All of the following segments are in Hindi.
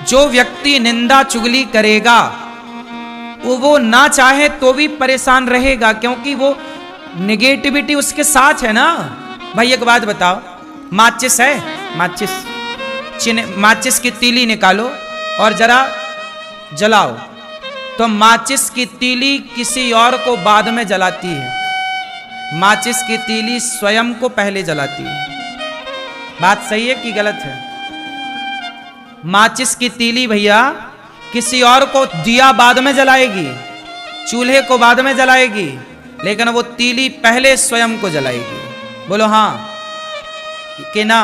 जो व्यक्ति निंदा चुगली करेगा वो ना चाहे तो भी परेशान रहेगा, क्योंकि वो निगेटिविटी उसके साथ है ना। भाई एक बात बताओ, माचिस है, माचिस की तीली निकालो और जरा जलाओ, तो माचिस की तीली किसी और को बाद में जलाती है, माचिस की तीली स्वयं को पहले जलाती है। बात सही है कि गलत है? माचिस की तीली भैया किसी और को दिया बाद में जलाएगी, चूल्हे को बाद में जलाएगी, लेकिन वो तीली पहले स्वयं को जलाएगी। बोलो हाँ कि ना?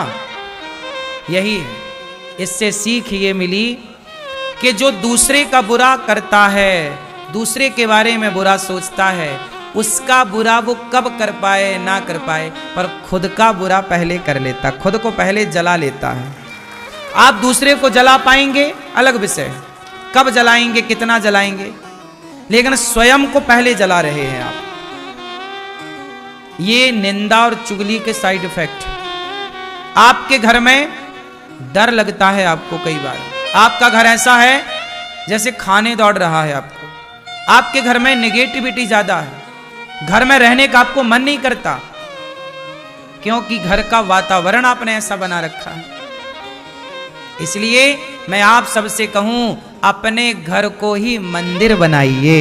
यही है। इससे सीख ये मिली कि जो दूसरे का बुरा करता है, दूसरे के बारे में बुरा सोचता है, उसका बुरा वो कब कर पाए ना कर पाए, पर खुद का बुरा पहले कर लेता, खुद को पहले जला लेता है। आप दूसरे को जला पाएंगे अलग विषय, कब जलाएंगे, कितना जलाएंगे, लेकिन स्वयं को पहले जला रहे हैं आप। ये निंदा और चुगली के साइड इफेक्ट। आपके घर में डर लगता है आपको, कई बार आपका घर ऐसा है जैसे खाने दौड़ रहा है आपको, आपके घर में नेगेटिविटी ज्यादा है, घर में रहने का आपको मन नहीं करता, क्योंकि घर का वातावरण आपने ऐसा बना रखा है। इसलिए मैं आप सबसे कहूं, अपने घर को ही मंदिर बनाइए।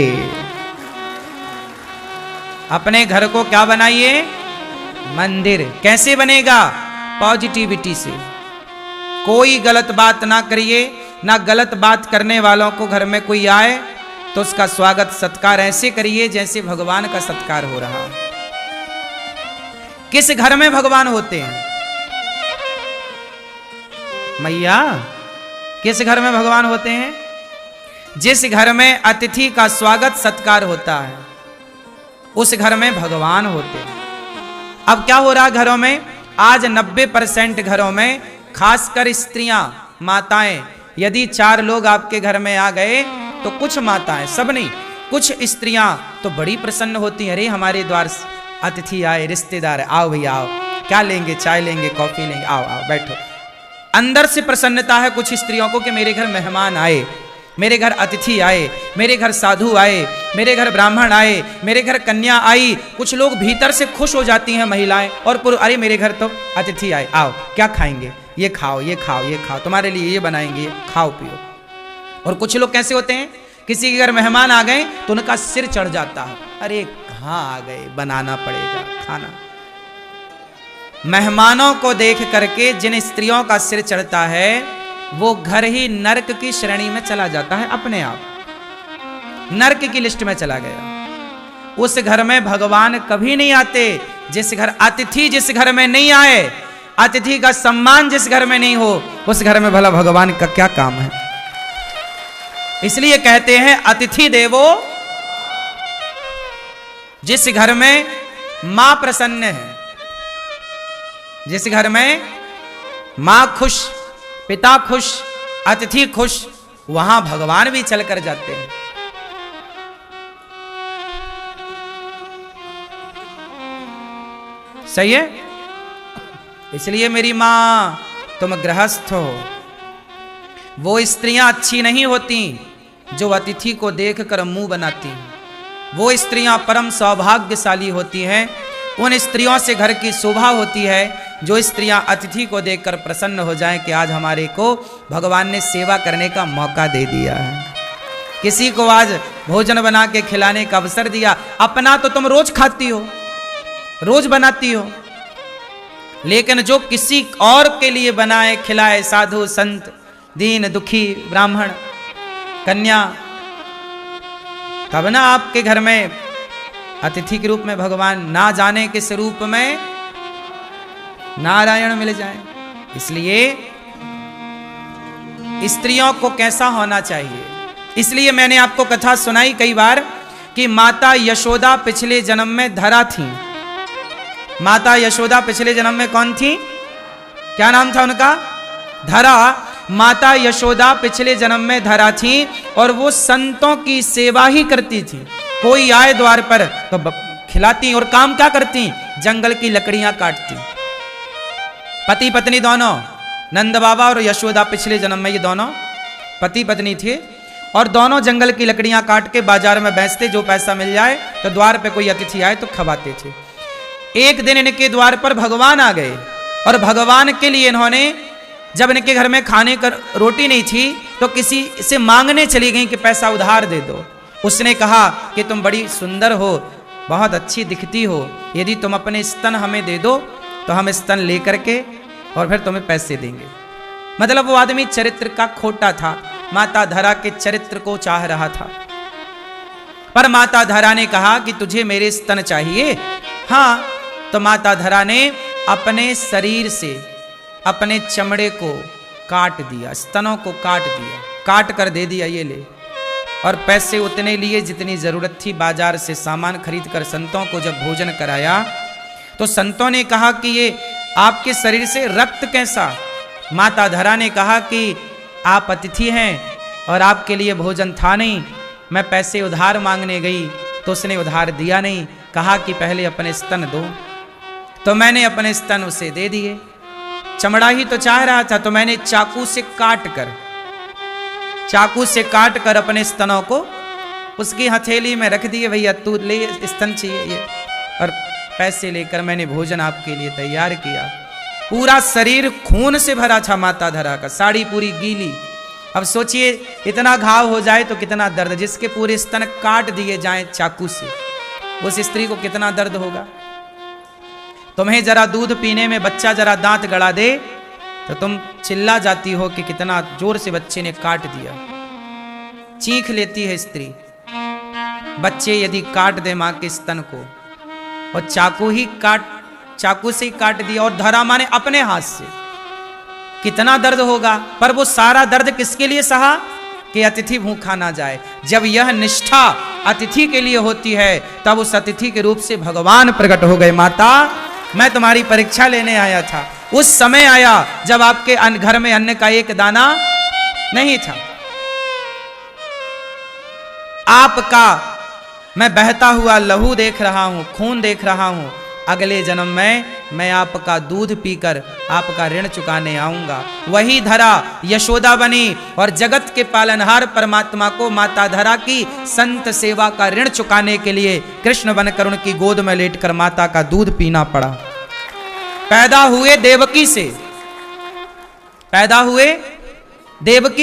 अपने घर को क्या बनाइए? मंदिर। कैसे बनेगा? पॉजिटिविटी से। कोई गलत बात ना करिए, ना गलत बात करने वालों को घर में कोई आए तो उसका स्वागत सत्कार ऐसे करिए जैसे भगवान का सत्कार हो रहा है। किस घर में भगवान होते हैं? मैया, किस घर में भगवान होते हैं? जिस घर में अतिथि का स्वागत सत्कार होता है, उस घर में भगवान होते हैं। अब क्या हो रहा घरों में? आज 90% घरों में, खासकर स्त्रियां, माताएं, यदि 4 लोग आपके घर में आ गए तो कुछ माताएं, सब नहीं, कुछ स्त्रियां तो बड़ी प्रसन्न होती हैं। अरे हमारे द्वार अतिथि आए, रिश्तेदार, आओ भैया आओ, क्या लेंगे? चाय लेंगे, कॉफी लेंगे, आओ आओ बैठो। अंदर से प्रसन्नता है कुछ स्त्रियों को कि मेरे घर मेहमान आए, मेरे घर अतिथि आए, मेरे घर साधु आए, मेरे घर ब्राह्मण आए, मेरे घर कन्या आई। कुछ लोग भीतर से खुश हो जाती हैं महिलाएं और पुरुष, अरे मेरे घर तो अतिथि आए, आओ क्या खाएंगे, ये खाओ ये खाओ ये खाओ, तुम्हारे लिए ये बनाएंगे, खाओ पियो। और कुछ लोग कैसे होते हैं, किसी के घर मेहमान आ गए तो उनका सिर चढ़ जाता है, अरे कहाँ आ गए, बनाना पड़ेगा खाना। मेहमानों को देख करके जिन स्त्रियों का सिर चढ़ता है वो घर ही नरक की श्रेणी में चला जाता है, अपने आप नरक की लिस्ट में चला गया। उस घर में भगवान कभी नहीं आते। जिस घर अतिथि, जिस घर में नहीं आए, अतिथि का सम्मान जिस घर में नहीं हो, उस घर में भला भगवान का क्या काम है? इसलिए कहते हैं अतिथि देवो। जिस घर में मां प्रसन्न है, जिस घर में मां खुश, पिता खुश, अतिथि खुश, वहां भगवान भी चल कर जाते हैं। सही है? इसलिए मेरी मां, तुम गृहस्थ हो। वो स्त्रियां अच्छी नहीं होती जो अतिथि को देखकर मुंह बनाती हैं। वो स्त्रियां परम सौभाग्यशाली होती हैं। उन स्त्रियों से घर की शोभा होती है जो स्त्रियां अतिथि को देखकर प्रसन्न हो जाएं कि आज हमारे को भगवान ने सेवा करने का मौका दे दिया है, किसी को आज भोजन बना के खिलाने का अवसर दिया। अपना तो तुम रोज खाती हो, रोज बनाती हो, लेकिन जो किसी और के लिए बनाए खिलाए, साधु संत, दीन दुखी, ब्राह्मण, कन्या, तब ना आपके घर में अतिथि के रूप में भगवान, ना जाने किस रूप में नारायण मिल जाए। इसलिए स्त्रियों को कैसा होना चाहिए? इसलिए मैंने आपको कथा सुनाई कई बार कि माता यशोदा पिछले जन्म में धरा थी। माता यशोदा पिछले जन्म में कौन थी? क्या नाम था उनका? धरा। माता यशोदा पिछले जन्म में धरा थी और वो संतों की सेवा ही करती थी। कोई आए द्वार पर तो खिलाती, और काम क्या करती? जंगल की लकड़ियां काटती। पति पत्नी दोनों, नंद बाबा और यशोदा, पिछले जन्म में ये दोनों पति पत्नी थे और दोनों जंगल की लकड़ियां काट के बाजार में बेचते, जो पैसा मिल जाए तो द्वार पे कोई अतिथि आए तो खवाते थे। एक दिन इनके द्वार पर भगवान आ गए और भगवान के लिए इन्होंने, जब इनके घर में खाने का रोटी नहीं थी तो किसी से मांगने चली गई कि पैसा उधार दे दो। उसने कहा कि तुम बड़ी सुंदर हो, बहुत अच्छी दिखती हो, यदि तुम अपने स्तन हमें दे दो तो हम स्तन लेकर के और फिर तुम्हें पैसे देंगे। मतलब वो आदमी चरित्र का खोटा था, माता धरा के चरित्र को चाह रहा था। पर माता धरा ने कहा कि तुझे मेरे स्तन चाहिए। हाँ, तो माता धरा ने अपने शरीर से अपने चमड़े को काट दिया, स्तनों को काट दिया, काट कर दे दिया, ये ले। और पैसे उतने लिए जितनी जरूरत थी, बाजार से सामान खरीद कर संतों को जब भोजन कराया तो संतों ने कहा कि ये आपके शरीर से रक्त कैसा? माता धरा ने कहा कि आप अतिथि हैं और आपके लिए भोजन था नहीं, मैं पैसे उधार मांगने गई तो उसने उधार दिया नहीं, कहा कि पहले अपने स्तन दो, तो मैंने अपने स्तन उसे दे दिए। चमड़ा ही तो चाह रहा था, तो मैंने चाकू से काट कर अपने स्तनों को उसकी हथेली में रख दिए। भैया तू ले, स्तन चाहिए ये, और पैसे लेकर मैंने भोजन आपके लिए तैयार किया। पूरा शरीर खून से भरा था माता धरा का, साड़ी पूरी गीली। अब सोचिए इतना घाव हो जाए तो कितना दर्द, जिसके पूरे स्तन काट दिए जाएं चाकू से, उस स्त्री को कितना दर्द होगा। तुम्हें जरा दूध पीने में बच्चा जरा दांत गड़ा दे तो तुम चिल्ला जाती हो कि कितना जोर से बच्चे ने काट दिया, चीख लेती है स्त्री। बच्चे यदि काट दे मां के स्तन को, और चाकू से ही काट दिया, और धरा माने अपने हाथ से, कितना दर्द होगा। पर वो सारा दर्द किसके लिए सहा? कि अतिथि भूखा ना जाए। जब यह निष्ठा अतिथि के लिए होती है तब उस अतिथि के रूप से भगवान प्रकट हो गए। माता, मैं तुम्हारी परीक्षा लेने आया था। उस समय आया जब आपके घर में अन्न का एक दाना नहीं था। आपका मैं बहता हुआ लहू देख रहा हूं, खून देख रहा हूं। अगले जन्म में मैं आपका दूध पीकर आपका ऋण चुकाने आऊंगा। वही धरा यशोदा बनी और जगत के पालनहार परमात्मा को माता धरा की संत सेवा का ऋण चुकाने के लिए कृष्ण बनकर उनकी गोद में लेटकर माता का दूध पीना पड़ा। पैदा हुए देवकी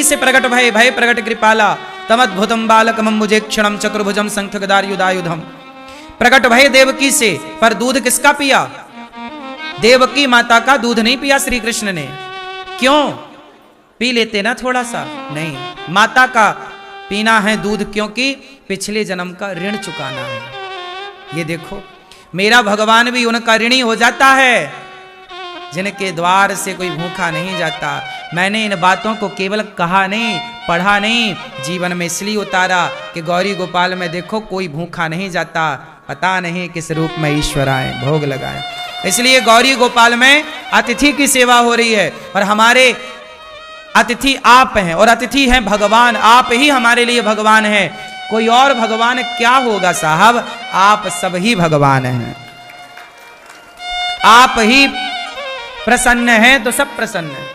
से प्रकट भय प्रकट कृपाला तमद्भुतम बालकमं मुझे क्षणम चतुर्भुजम शंखगदायुधायुधम। प्रकट भय देवकी से, पर दूध किसका पिया? देवकी माता का दूध नहीं पिया श्री कृष्ण ने। क्यों? पी लेते ना थोड़ा सा, नहीं, माता का पीना है दूध, क्योंकि पिछले जन्म का ऋण चुकाना है। ये देखो, मेरा भगवान भी उनका ऋणी हो जाता है जिनके द्वार से कोई भूखा नहीं जाता। मैंने इन बातों को केवल कहा नहीं, पढ़ा नहीं, जीवन में इसलिए उतारा कि गौरी गोपाल में देखो कोई भूखा नहीं जाता, पता नहीं किस रूप में ईश्वर आए, भोग लगाए। इसलिए गौरी गोपाल में अतिथि की सेवा हो रही है, और हमारे अतिथि आप हैं, और अतिथि हैं भगवान। आप ही हमारे लिए भगवान हैं, कोई और भगवान क्या होगा साहब? आप सब ही भगवान हैं। आप ही प्रसन्न हैं तो सब प्रसन्न हैं।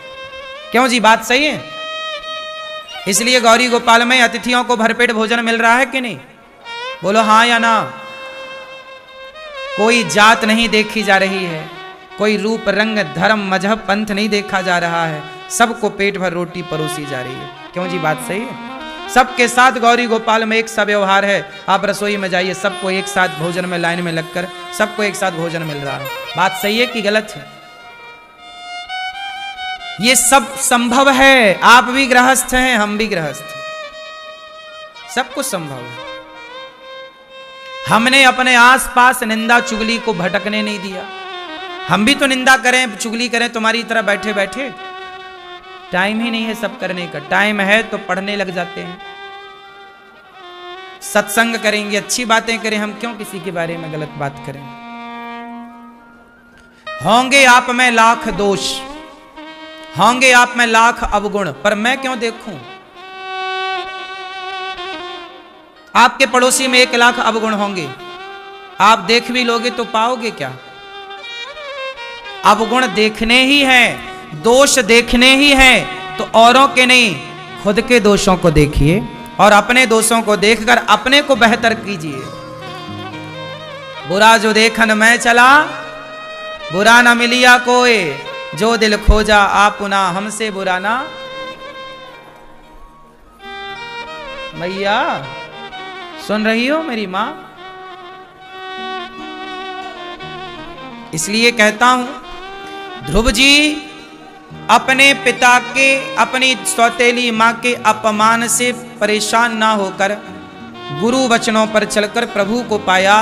क्यों जी, बात सही है? इसलिए गौरी गोपाल में अतिथियों को भरपेट भोजन मिल रहा है कि नहीं? बोलो हाँ या ना। कोई जात नहीं देखी जा रही है, कोई रूप रंग धर्म मजहब पंथ नहीं देखा जा रहा है, सबको पेट भर रोटी परोसी जा रही है। क्यों जी, बात सही है? सबके साथ गौरी गोपाल में एक सा व्यवहार है। आप रसोई में जाइए, सबको एक साथ भोजन में लाइन में लगकर सबको एक साथ भोजन मिल रहा है। बात सही है कि गलत है? ये सब संभव है। आप भी गृहस्थ हैं, हम भी गृहस्थ हैं, सब कुछ संभव है। हमने अपने आसपास निंदा चुगली को भटकने नहीं दिया। हम भी तो निंदा करें, चुगली करें तुम्हारी तरह बैठे बैठे? टाइम ही नहीं है सब करने का। टाइम है तो पढ़ने लग जाते हैं, सत्संग करेंगे, अच्छी बातें करें। हम क्यों किसी के बारे में गलत बात करें? होंगे आप में लाख दोष, होंगे आप में लाख अवगुण, पर मैं क्यों देखूं? आपके पड़ोसी में 1 लाख अवगुण होंगे, आप देख भी लोगे तो पाओगे क्या? अवगुण देखने ही हैं, दोष देखने ही हैं, तो औरों के नहीं, खुद के दोषों को देखिए और अपने दोषों को देखकर अपने को बेहतर कीजिए। बुरा जो देखन मैं चला, बुरा न मिलिया कोई, जो दिल खोजा आपुना हमसे बुरा ना। मैया सुन रही हो मेरी मां? इसलिए कहता हूं, ध्रुव जी अपने पिता के, अपनी सौतेली मां के अपमान से परेशान ना होकर गुरु वचनों पर चलकर प्रभु को पाया,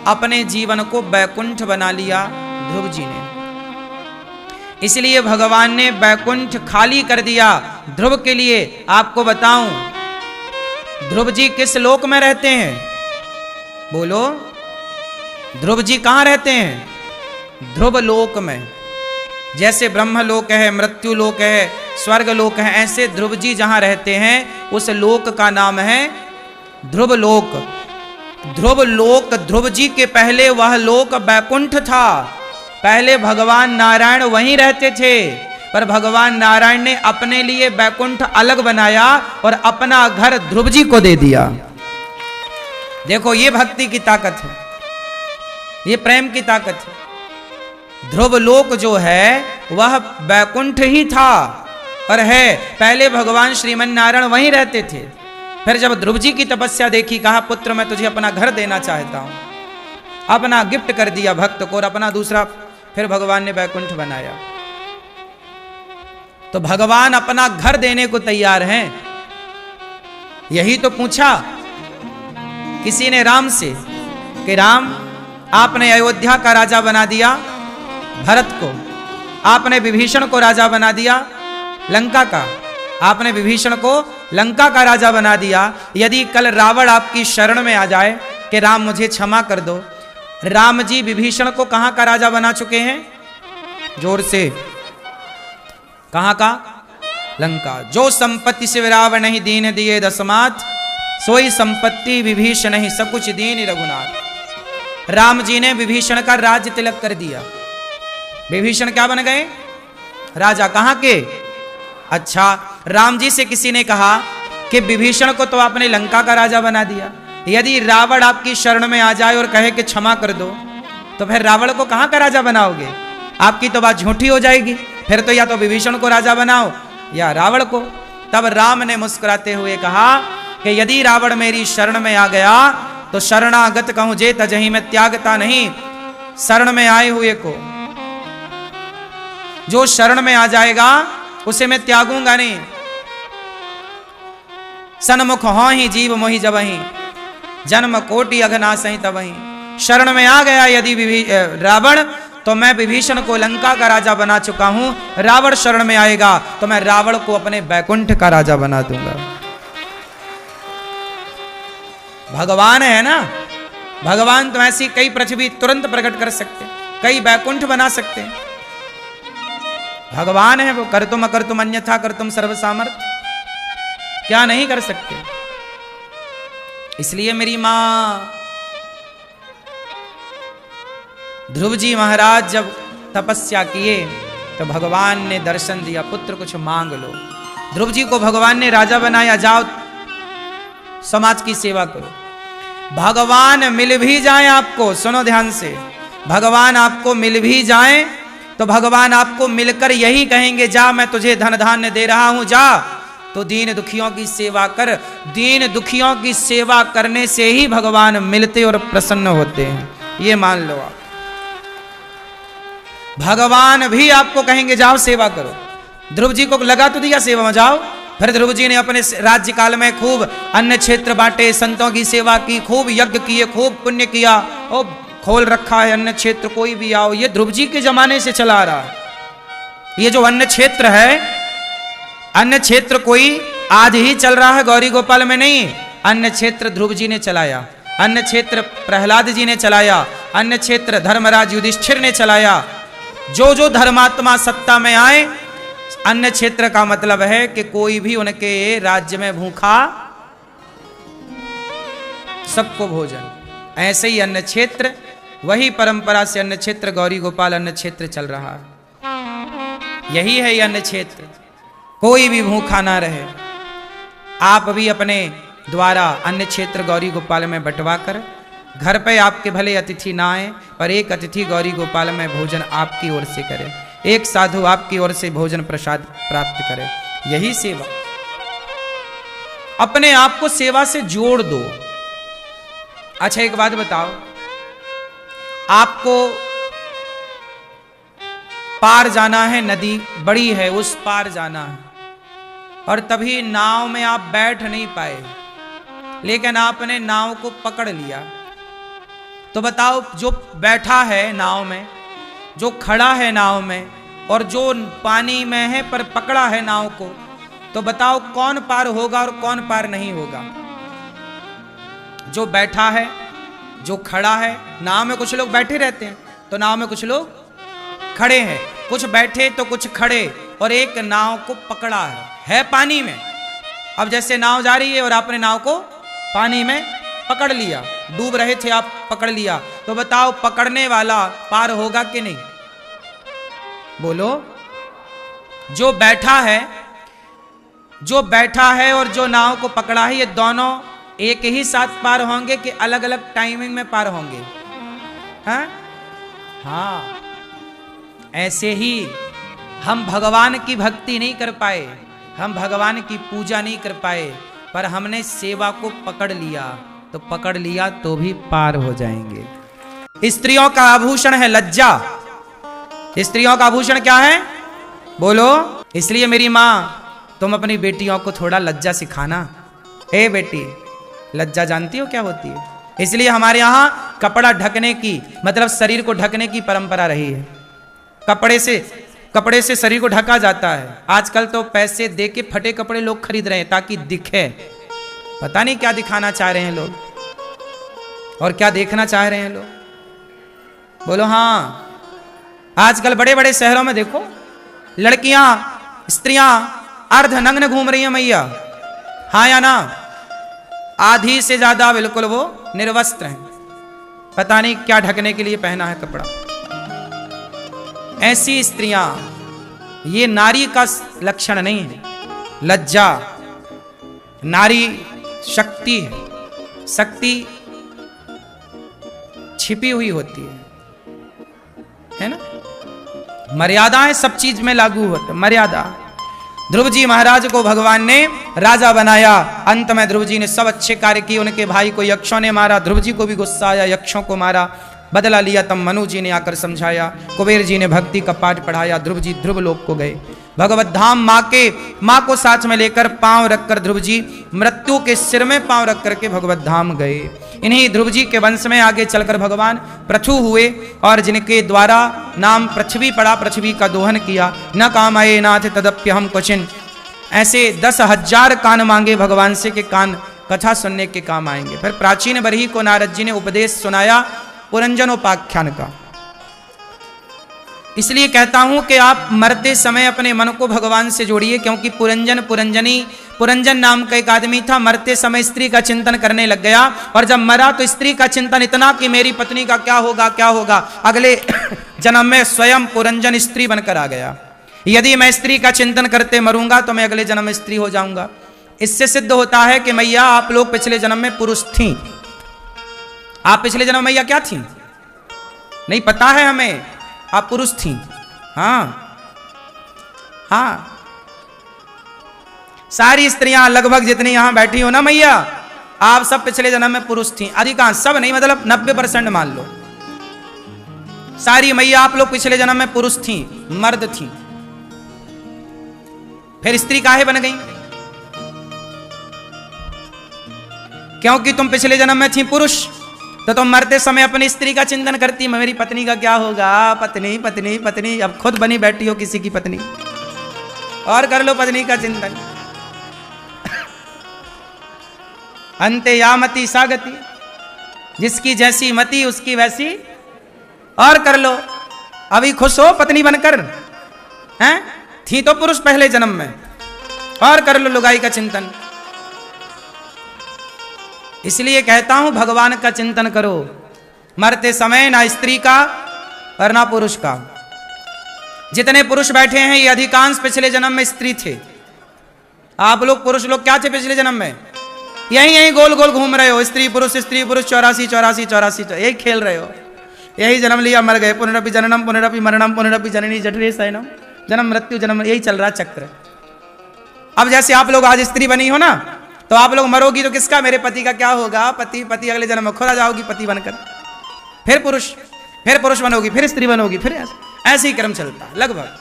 अपने जीवन को बैकुंठ बना लिया ध्रुव जी ने। इसलिए भगवान ने बैकुंठ खाली कर दिया ध्रुव के लिए। आपको बताऊं, ध्रुव जी किस लोक में रहते हैं? बोलो, ध्रुव जी कहां रहते हैं? ध्रुव लोक में। जैसे ब्रह्म लोक है, मृत्यु लोक है, स्वर्ग लोक है, ऐसे ध्रुव जी जहां रहते हैं उस लोक का नाम है ध्रुव लोक। ध्रुव लोक, ध्रुव जी के पहले वह लोक बैकुंठ था। पहले भगवान नारायण वहीं रहते थे, पर भगवान नारायण ने अपने लिए बैकुंठ अलग बनाया और अपना घर ध्रुव जी को दे दिया। देखो, ये भक्ति की ताकत है, ये प्रेम की ताकत है। ध्रुव लोक जो है वह बैकुंठ ही था, पर है पहले भगवान श्रीमन नारायण वहीं रहते थे। फिर जब ध्रुव जी की तपस्या देखी, कहा पुत्र मैं तुझे अपना घर देना चाहता हूं, अपना गिफ्ट कर दिया भक्त को, और अपना दूसरा फिर भगवान ने बैकुंठ बनाया। तो भगवान अपना घर देने को तैयार हैं। यही तो पूछा किसी ने राम से कि राम, आपने अयोध्या का राजा बना दिया भरत को, आपने विभीषण को राजा बना दिया लंका का, आपने विभीषण को लंका का राजा बना दिया। यदि कल रावण आपकी शरण में आ जाए कि राम मुझे क्षमा कर दो, राम जी विभीषण को कहां का राजा बना चुके हैं? जोर से, कहां का? लंका। जो संपत्ति से रावण नहीं दीन दिए दसमात, सोई संपत्ति विभीषण नहीं सब कुछ दीन रघुनाथ। राम जी ने विभीषण का राज्य तिलक कर दिया। विभीषण क्या बन गए? राजा। कहां के? अच्छा, राम जी से किसी ने कहा कि विभीषण को तो आपने लंका का राजा बना दिया, यदि रावण आपकी शरण में आ जाए और कहे कि क्षमा कर दो, तो फिर रावण को कहां का राजा बनाओगे? आपकी तो बात झूठी हो जाएगी। फिर तो या तो विभीषण को राजा बनाओ या रावण को। तब राम ने मुस्कुराते हुए कहा कि यदि रावण मेरी शरण में आ गया तो शरणागत कहूं जे तजही, मैं त्यागता नहीं शरण में आए हुए को। जो शरण में आ जाएगा उसे मैं त्यागूंगा नहीं। सन्मुख हो ही जीव मोहि जबहि, जन्म कोटि अघनासहि ही तबहि। शरण में आ गया यदि रावण, तो मैं विभीषण को लंका का राजा बना चुका हूं। रावण शरण में आएगा तो मैं रावण को अपने बैकुंठ का राजा बना दूंगा। भगवान है ना, भगवान तो ऐसी कई पृथ्वी तुरंत प्रकट कर सकते, कई बैकुंठ बना सकते हैं। भगवान है वो, कर तुम अकर तुम अन्यथा कर तुम सर्व सामर्थ, क्या नहीं कर सकते। इसलिए मेरी मां, ध्रुव जी महाराज जब तपस्या किए तो भगवान ने दर्शन दिया, पुत्र कुछ मांग लो। ध्रुव जी को भगवान ने राजा बनाया, जाओ समाज की सेवा करो। भगवान मिल भी जाए आपको, सुनो ध्यान से, भगवान आपको मिल भी जाए तो भगवान आपको मिलकर यही कहेंगे, जा मैं तुझे धन धान्य दे रहा हूं, जा तो दीन दुखियों की सेवा कर। दीन दुखियों की सेवा करने से ही भगवान मिलते और प्रसन्न होते हैं, ये मान लो आप। भगवान भी आपको कहेंगे जाओ सेवा करो। ध्रुव जी को लगा तो दिया सेवा में, जाओ। फिर ध्रुव जी ने अपने राज्य काल में खूब अन्य क्षेत्र बांटे, संतों की सेवा की, खूब यज्ञ किए, खूब पुण्य किया, और खोल रखा है अन्य क्षेत्र, कोई भी आओ। ये ध्रुव जी के जमाने से चला आ रहा है। ये जो अन्य क्षेत्र है, अन्य क्षेत्र कोई आज ही चल रहा है, गौरी गोपाल में नहीं। अन्य क्षेत्र ध्रुव जी ने चलाया, अन्य क्षेत्र प्रहलाद जी ने चलाया, अन्य क्षेत्र धर्मराज युधिष्ठिर ने चलाया। जो जो धर्मात्मा सत्ता में आए, अन्य क्षेत्र का मतलब है कि कोई भी उनके राज्य में भूखा, सबको भोजन। ऐसे ही अन्य क्षेत्र, वही परंपरा से अन्य क्षेत्र गौरी गोपाल अन्य क्षेत्र चल रहा है। यही है ये अन्य क्षेत्र, कोई भी भूखा ना रहे। आप भी अपने द्वारा अन्य क्षेत्र गौरी गोपाल में बंटवा कर, घर पे आपके भले अतिथि ना आए पर एक अतिथि गौरी गोपाल में भोजन आपकी ओर से करे, एक साधु आपकी ओर से भोजन प्रसाद प्राप्त करे। यही सेवा। अपने आप को सेवा से जोड़ दो। अच्छा एक बात बताओ, आपको पार जाना है, नदी बड़ी है, उस पार जाना है, और तभी नाव में आप बैठ नहीं पाए, लेकिन आपने नाव को पकड़ लिया। तो बताओ, जो बैठा है नाव में, जो खड़ा है नाव में, और जो पानी में है पर पकड़ा है नाव को, तो बताओ कौन पार होगा और कौन पार नहीं होगा? जो बैठा है, जो खड़ा है। नाव में कुछ लोग बैठे रहते हैं, तो नाव में कुछ लोग खड़े हैं, कुछ बैठे तो कुछ खड़े, और एक नाव को पकड़ा है पानी में। अब जैसे नाव जा रही है और आपने नाव को पानी में पकड़ लिया, डूब रहे थे आप, पकड़ लिया, तो बताओ पकड़ने वाला पार होगा कि नहीं? बोलो। जो बैठा है, जो बैठा है और जो नाव को पकड़ा है, ये दोनों एक ही साथ पार होंगे कि अलग अलग टाइमिंग में पार होंगे? हाँ। ऐसे ही हम भगवान की भक्ति नहीं कर पाए, हम भगवान की पूजा नहीं कर पाए, पर हमने सेवा को पकड़ लिया, तो पकड़ लिया तो भी पार हो जाएंगे। स्त्रियों का आभूषण है लज्जा। स्त्रियों का आभूषण क्या है? बोलो। इसलिए मेरी माँ, तुम अपनी बेटियों को थोड़ा लज्जा सिखाना। ए बेटी, लज्जा जानती हो क्या होती है? इसलिए हमारे यहाँ कपड़ा ढकने की, मतलब शरीर को ढकने की परंपरा रही है। कपड़े से शरीर को ढका जाता है। आजकल तो पैसे दे के फटे कपड़े लोग खरीद रहे हैं ताकि दिखे। पता नहीं क्या दिखाना चाह रहे हैं लोग और क्या देखना चाह रहे हैं लोग। बोलो हाँ। आजकल बड़े बड़े शहरों में देखो, लड़कियां, स्त्रियां अर्धनग्न घूम रही हैं मैया। हाँ या ना? आधी से ज्यादा बिल्कुल वो निर्वस्त्र हैं। पता नहीं क्या ढकने के लिए पहना है कपड़ा। ऐसी स्त्रियां, ये नारी का लक्षण नहीं है। लज्जा नारी शक्ति है, शक्ति छिपी हुई होती है ना? मर्यादाएं सब चीज में लागू होती है। मर्यादा। ध्रुव जी महाराज को भगवान ने राजा बनाया, अंत में ध्रुव जी ने सब अच्छे कार्य किए। उनके भाई को यक्षों ने मारा, ध्रुव जी को भी गुस्सा आया, यक्षों को मारा, बदला लिया। तब मनु जी ने आकर समझाया, कुबेर जी ने भक्ति का पाठ पढ़ाया, ध्रुव जी ध्रुव लोक को गए। भगवत धाम माँ को साथ में लेकर पांव रखकर ध्रुव जी मृत्यु के सिर में पांव रख करके भगवत धाम गए। इन्हीं ध्रुव जी के वंश में आगे चलकर भगवान पृथु हुए, और जिनके द्वारा नाम पृथ्वी पड़ा, पृथ्वी का दोहन किया। न काम आए नाथ तदप्य हम क्वचिन। ऐसे 10,000 कान मांगे भगवान से कि कान कथा सुनने के काम आएंगे। फिर प्राचीन बरही को नारद जी ने उपदेश सुनाया पुरंजनोपाख्यान का। इसलिए कहता हूं कि आप मरते समय अपने मन को भगवान से जोड़िए, क्योंकि पुरंजन पुरंजनी, पुरंजन नाम का एक आदमी था, मरते समय स्त्री का चिंतन करने लग गया, और जब मरा तो स्त्री का चिंतन इतना कि मेरी पत्नी का क्या होगा, क्या होगा। अगले जन्म में स्वयं पुरंजन स्त्री बनकर आ गया। यदि मैं स्त्री का चिंतन करते मरूंगा तो मैं अगले जन्म में स्त्री हो जाऊंगा। इससे सिद्ध होता है कि मैया आप लोग पिछले जन्म में पुरुष थी। आप पिछले जन्म मैया क्या थी नहीं पता है हमें, आप पुरुष थी। हाँ हाँ, सारी स्त्रियां लगभग जितनी यहां बैठी हो ना मैया, आप सब पिछले जन्म में पुरुष थी। अधिकांश, सब नहीं, मतलब 90% मान लो। सारी मैया आप लोग पिछले जन्म में पुरुष थी, मर्द थी। फिर स्त्री काहे बन गई? क्योंकि तुम पिछले जन्म में थी पुरुष, तो तुम मरते समय अपनी स्त्री का चिंतन करती, मेरी पत्नी का क्या होगा, पत्नी पत्नी पत्नी। अब खुद बनी बैठी हो किसी की पत्नी, और कर लो पत्नी का चिंतन। अंते या मति सा गति, जिसकी जैसी मति उसकी वैसी, और कर लो। अभी खुश हो पत्नी बनकर, हैं? थी तो पुरुष पहले जन्म में, और कर लो लुगाई का चिंतन। इसलिए कहता हूं भगवान का चिंतन करो मरते समय, ना स्त्री का और ना पुरुष का। जितने पुरुष बैठे हैं ये अधिकांश पिछले जन्म में स्त्री थे, आप लोग पुरुष लोग क्या थे पिछले जन्म में? यही यही गोल गोल घूम रहे हो, स्त्री पुरुष 84 84 84, यही खेल रहे हो। यही जन्म लिया मर गए, पुनरपि जननम पुनरपि मरणम पुनरपि जननी जठरे शयनम, जन्म मृत्यु जन्म, यही चल रहा चक्र। अब जैसे आप लोग आज स्त्री बनी हो ना, तो आप लोग मरोगी तो किसका, मेरे पति का क्या होगा? पति पति अगले जन्म में खुदा जाओगी पति बनकर, फिर पुरुष बनोगी, फिर स्त्री बनोगी, फिर ऐसे ही क्रम चलता लगभग।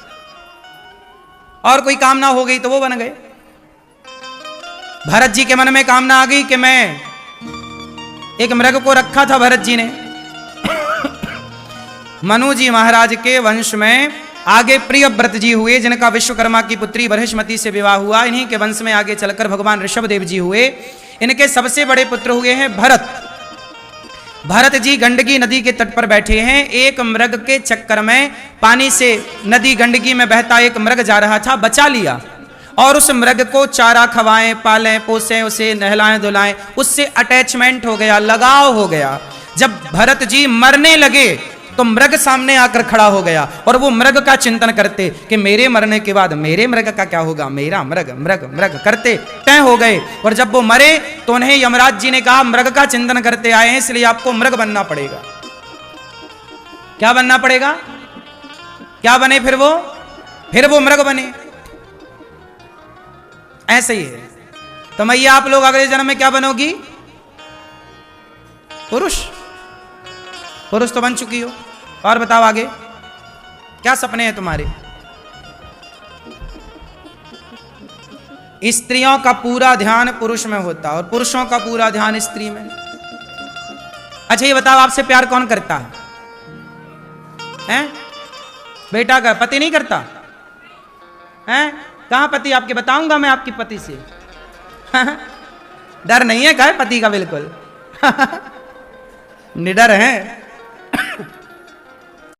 और कोई कामना हो गई तो वो बन गए। भरत जी के मन में कामना आ गई कि मैं एक मृग को रखा था भरत जी ने। मनु जी महाराज के वंश में आगे प्रियव्रत जी हुए, जिनका विश्वकर्मा की पुत्री बृहस्पति से विवाह हुआ। इन्हीं के वंश में आगे चलकर भगवान ऋषभदेव जी हुए। इनके सबसे बड़े पुत्र हुए हैं भरत। भरत जी गंडकी नदी के तट पर बैठे हैं। एक मृग के चक्कर में, पानी से नदी गंडकी में बहता एक मृग जा रहा था, बचा लिया और उस मृग को चारा खवाएं, पालें, पोसें, उसे नहलाएं धुलाएं, उससे अटैचमेंट हो गया, लगाव हो गया। जब भरत जी मरने लगे तो मृग सामने आकर खड़ा हो गया और वो मृग का चिंतन करते कि मेरे मरने के बाद मेरे मृग का क्या होगा, मेरा मृग मृग मृग करते तय हो गए। और जब वो मरे तो उन्हें यमराज जी ने कहा मृग का चिंतन करते आए हैं, इसलिए आपको मृग बनना पड़ेगा। क्या बनना पड़ेगा? क्या बने फिर वो मृग बने। ऐसे ही है। तो मैया आप लोग अगले जन्म में क्या बनोगी? पुरुष तो बन चुकी हो। और बताओ आगे क्या सपने हैं तुम्हारे? स्त्रियों का पूरा ध्यान पुरुष में होता और पुरुषों का पूरा ध्यान स्त्री में। अच्छा ये बताओ, आपसे प्यार कौन करता है? बेटा का पति नहीं करता है? कहां पति आपके? बताऊंगा मैं आपकी पति से। डर नहीं है क्या पति का? बिल्कुल निडर है।